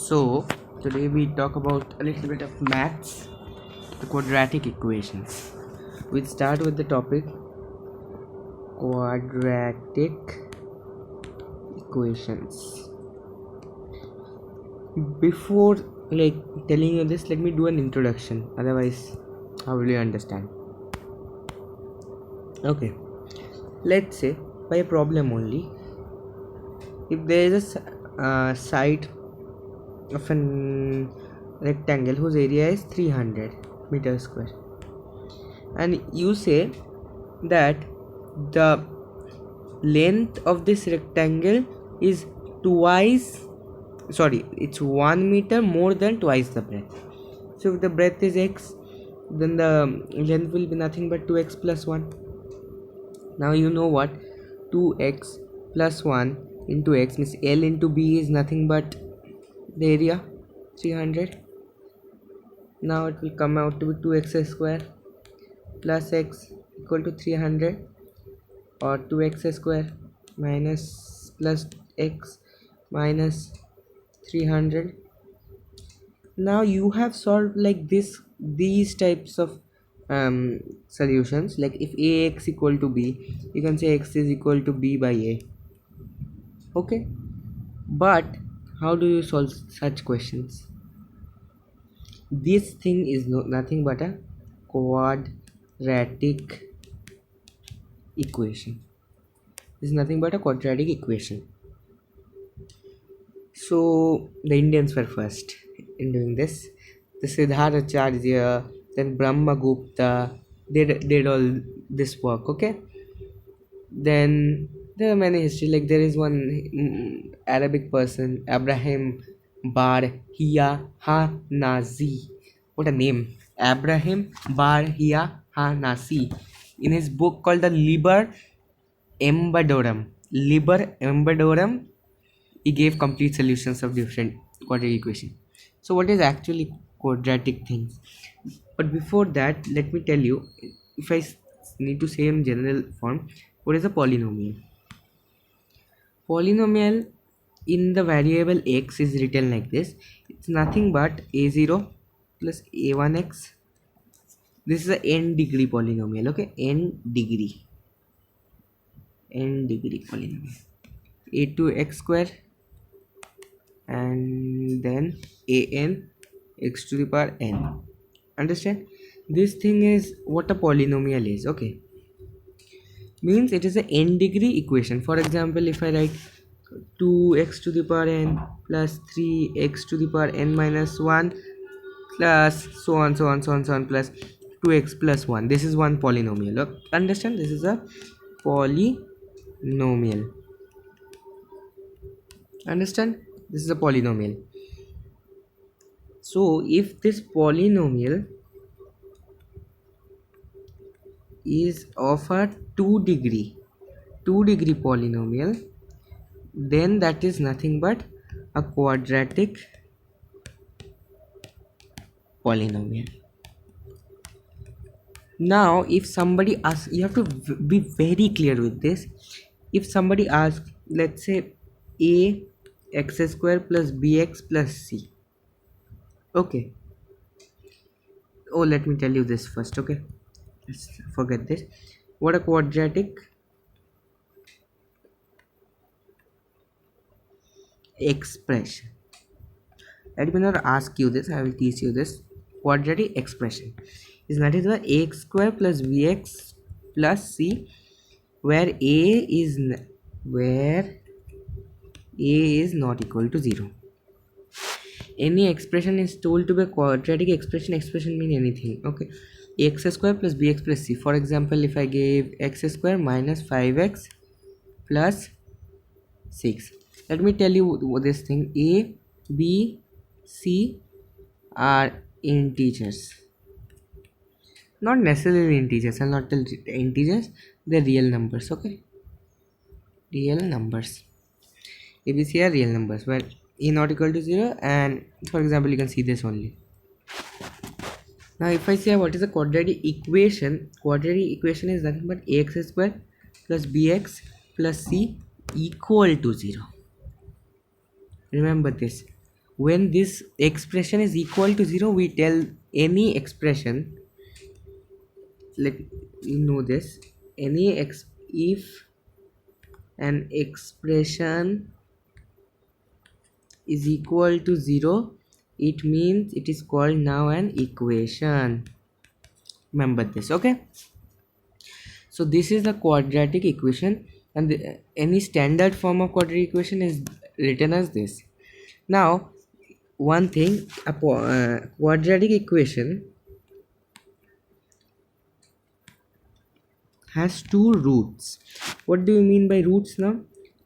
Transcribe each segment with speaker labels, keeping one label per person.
Speaker 1: So today we talk about a little bit of maths, the quadratic equations. We'll start with the topic quadratic equations. Before telling you this, let me do an introduction. Otherwise, how will you understand? Okay, let's say by a problem only, if there is a side of an rectangle whose area is 300 meters square, and you say that the length of this rectangle is it's 1 meter more than twice the breadth. So if the breadth is x, then the length will be nothing but 2x plus 1. Now you know what 2x plus 1 into x means L into B is nothing but the area 300. Now it will come out to be 2x square plus x equal to 300, or 2x square minus plus x minus 300. Now you have solved like these types of solutions. Like if ax equal to b, you can say x is equal to b by a. Okay, but how do you solve such questions? This thing is nothing but a quadratic equation. This is nothing but a quadratic equation. So the Indians were first in doing this. The Siddharacharya, then Brahmagupta, did all this work. Okay. Then there are many history. Like there is one Arabic person, Abraham Barhiya-ha-Nazi. What a name! Abraham Barhiya-ha-Nazi. In his book called the Liber Embedorum, he gave complete solutions of different quadratic equations. So what is actually quadratic things? But before that, let me tell you, if I need to say in general form, what is a polynomial? Polynomial in the variable x is written like this. It's nothing but a0 plus a1x. This is a n degree polynomial. Okay, n degree polynomial. a2x square and then an x to the power n. Understand? This thing is what a polynomial is. Okay, means it is a n degree equation. For example, if I write 2x to the power n plus 3x to the power n minus 1 plus so on plus 2x plus 1, this is one polynomial. Okay? Understand? This is a polynomial. Understand? This is a polynomial. So if this polynomial is of a 2 degree polynomial, then that is nothing but a quadratic polynomial. Now if somebody asks, you have to be very clear with this. If somebody asks, let's say a x square plus bx plus c. Okay, oh, let me tell you this first. Okay, let's forget this. What a quadratic expression. Let me not ask you this, I will teach you this. Quadratic expression is nothing but ax square plus bx plus c, where a is not equal to 0. Any expression is told to be a quadratic expression. Expression mean anything. Okay, x square plus bx plus c. For example, if I gave x square minus 5x plus 6, let me tell you this thing. A, b, c are integers. Not necessarily integers. I'll not tell integers. They're real numbers. Okay, real numbers. A, b, c are real numbers where a not equal to 0, and for example you can see this only. Now if I say what is a quadratic equation is nothing but ax square plus bx plus c equal to 0. Remember this. when this expression is equal to 0, we tell any expression, let you know this, if an expression is equal to 0, it means it is called now an equation. Remember this, okay? So this is the quadratic equation, and any standard form of quadratic equation is written as this. Now one thing, a quadratic equation has two roots. What do you mean by roots now?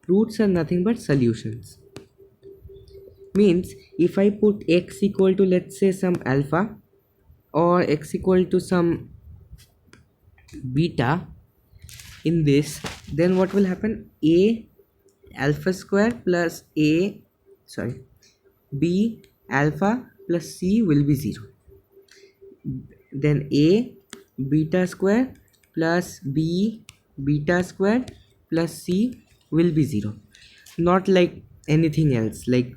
Speaker 1: Roots are nothing but solutions. Means if I put x equal to, let's say, some alpha, or x equal to some beta in this, then what will happen? A alpha square plus b alpha plus c will be 0. Then a beta square plus b beta square plus c will be 0. Not like anything else, like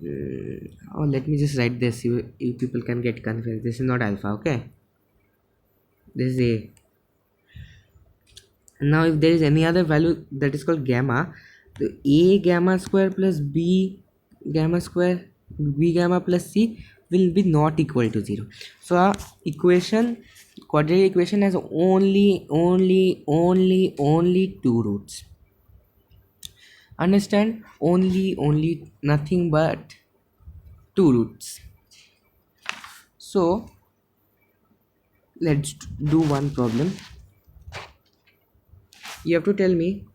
Speaker 1: oh, let me just write this, you people can get confused. This is not alpha, okay? This is a. Now if there is any other value that is called gamma, the a gamma square plus b gamma square b gamma plus c will be not equal to 0. So our quadratic equation has only two roots. Understand? Only nothing but two roots. So let's do one problem. You have to tell me,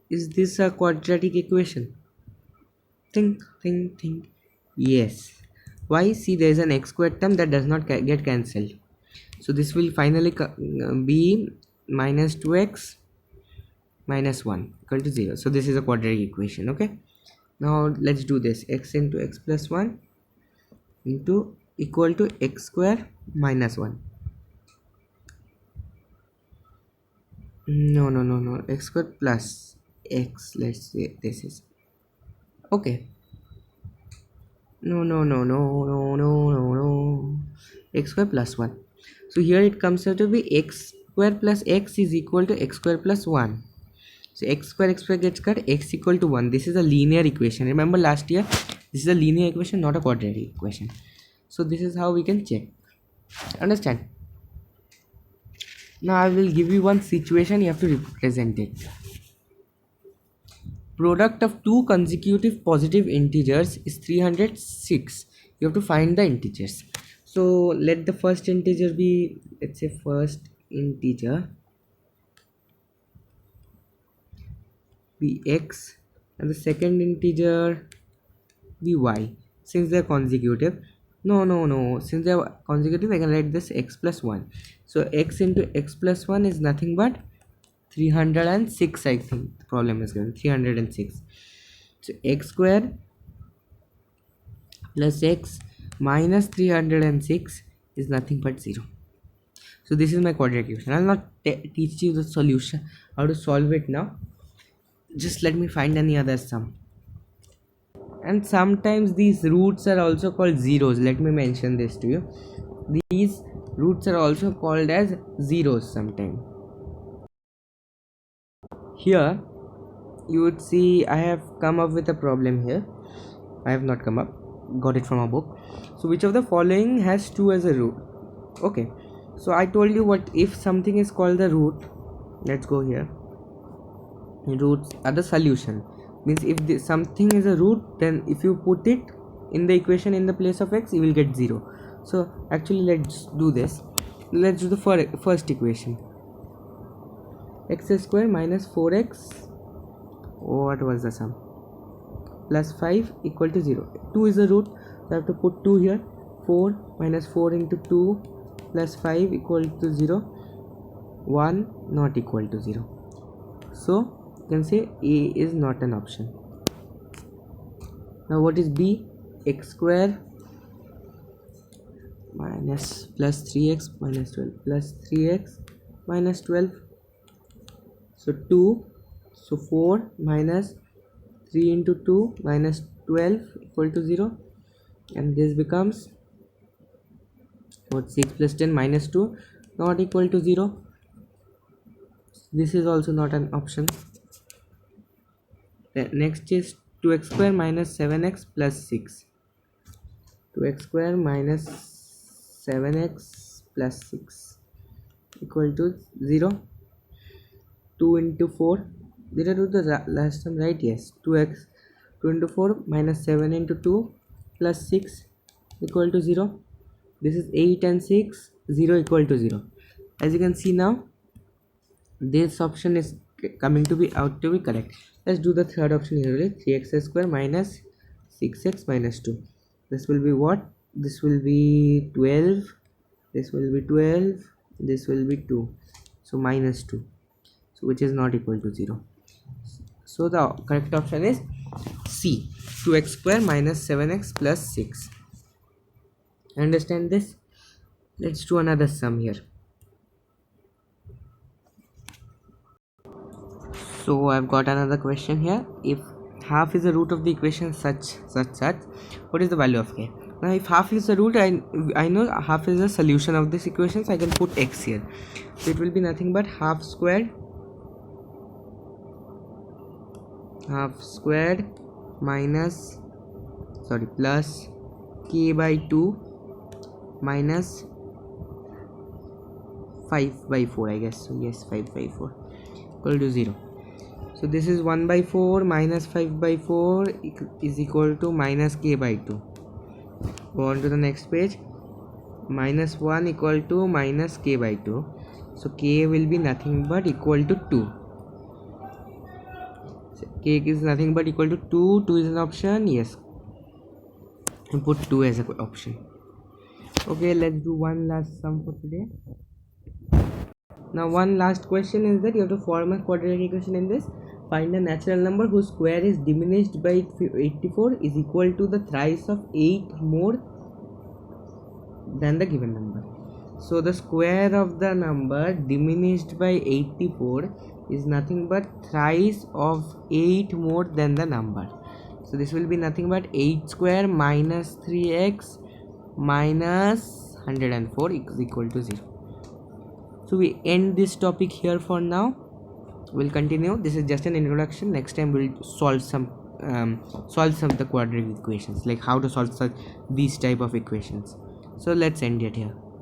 Speaker 1: is this a quadratic equation? Think. Yes. Why? See, there is an x squared term that does not get cancelled. So this will finally be minus 2x minus 1 equal to 0. So this is a quadratic equation, okay? Now let's do this. X into x plus 1 into equal to x square minus 1. No. X square plus x, let's say this is okay. No. X square plus 1. So here it comes out to be x square plus x is equal to x square plus 1. So x square gets cut, x equal to 1. This is a linear equation. Remember last year, this is a linear equation, not a quadratic equation. So this is how we can check. Understand? Now I will give you one situation, you have to represent it. Product of two consecutive positive integers is 306. You have to find the integers. So let the first integer be, let's say, first integer be x and the second integer be y. Since they are consecutive, no, since they are consecutive, I can write this x plus 1. So x into x plus 1 is nothing but 306. I think the problem is given 306. So x square plus x minus 306 is nothing but 0. So this is my quadratic equation. I will not teach you the solution, how to solve it now. Just let me find any other sum. And sometimes these roots are also called zeros. Let me mention this to you. These roots are also called as zeros sometimes. Here you would see I have come up with a problem here. I have not come up, got it from a book. So which of the following has 2 as a root? Okay, so I told you, what if something is called the root? Let's go here. Roots are the solution. Means if something is a root, then if you put it in the equation in the place of x, you will get 0. So actually let's do this. Let's do the first equation. X square minus 4x, what was the sum, plus 5 equal to 0. 2 is the root, so I have to put 2 here. 4 minus 4 into 2 plus 5 equal to 0. 1 not equal to 0. So you can say A is not an option. Now what is B? X square minus plus 3x minus 12 plus 3x minus 12. So 2. So 4 minus 3 into 2 minus 12 equal to 0, and this becomes what, 6 plus 10 minus 2 not equal to 0. This is also not an option. The next is 2x square minus 7x plus 6. 2x square minus 7x plus 6 equal to 0. 2 into 4. Did I do the last time right? Yes. 2x 2 into 4 minus 7 into 2 plus 6 equal to 0. This is 8 and 6, 0 equal to 0. As you can see now, this option is coming to be out to be correct. Let's do the third option here. 3x square minus 6x minus 2. This will be what? This will be 12. This will be 12. This will be 2. So minus 2. So which is not equal to 0. So the correct option is C, 2x square minus 7x plus 6. Understand this? Let's do another sum here. So I've got another question here. If half is the root of the equation such, what is the value of k? Now if half is the root, I know half is the solution of this equation, so I can put x here. So it will be nothing but half squared minus plus k by 2 minus 5 by 4, I guess. So yes, 5 by 4 equal to 0. So this is 1 by 4 minus 5 by 4 is equal to minus k by 2. Go on to the next page. Minus 1 equal to minus k by 2. So k will be nothing but equal to 2. So k is nothing but equal to 2. 2 is an option. Yes. And put 2 as an option. Okay, let's do one last sum for today. Now one last question is that you have to form a quadratic equation in this. Find a natural number whose square is diminished by 84 is equal to the thrice of 8 more than the given number. So the square of the number diminished by 84 is nothing but thrice of 8 more than the number. So this will be nothing but 8 square minus 3x minus 104 is equal to 0. So we end this topic here for now. We'll continue. This is just an introduction. Next time we'll solve some of the quadratic equations, like how to solve these type of equations. So let's end it here.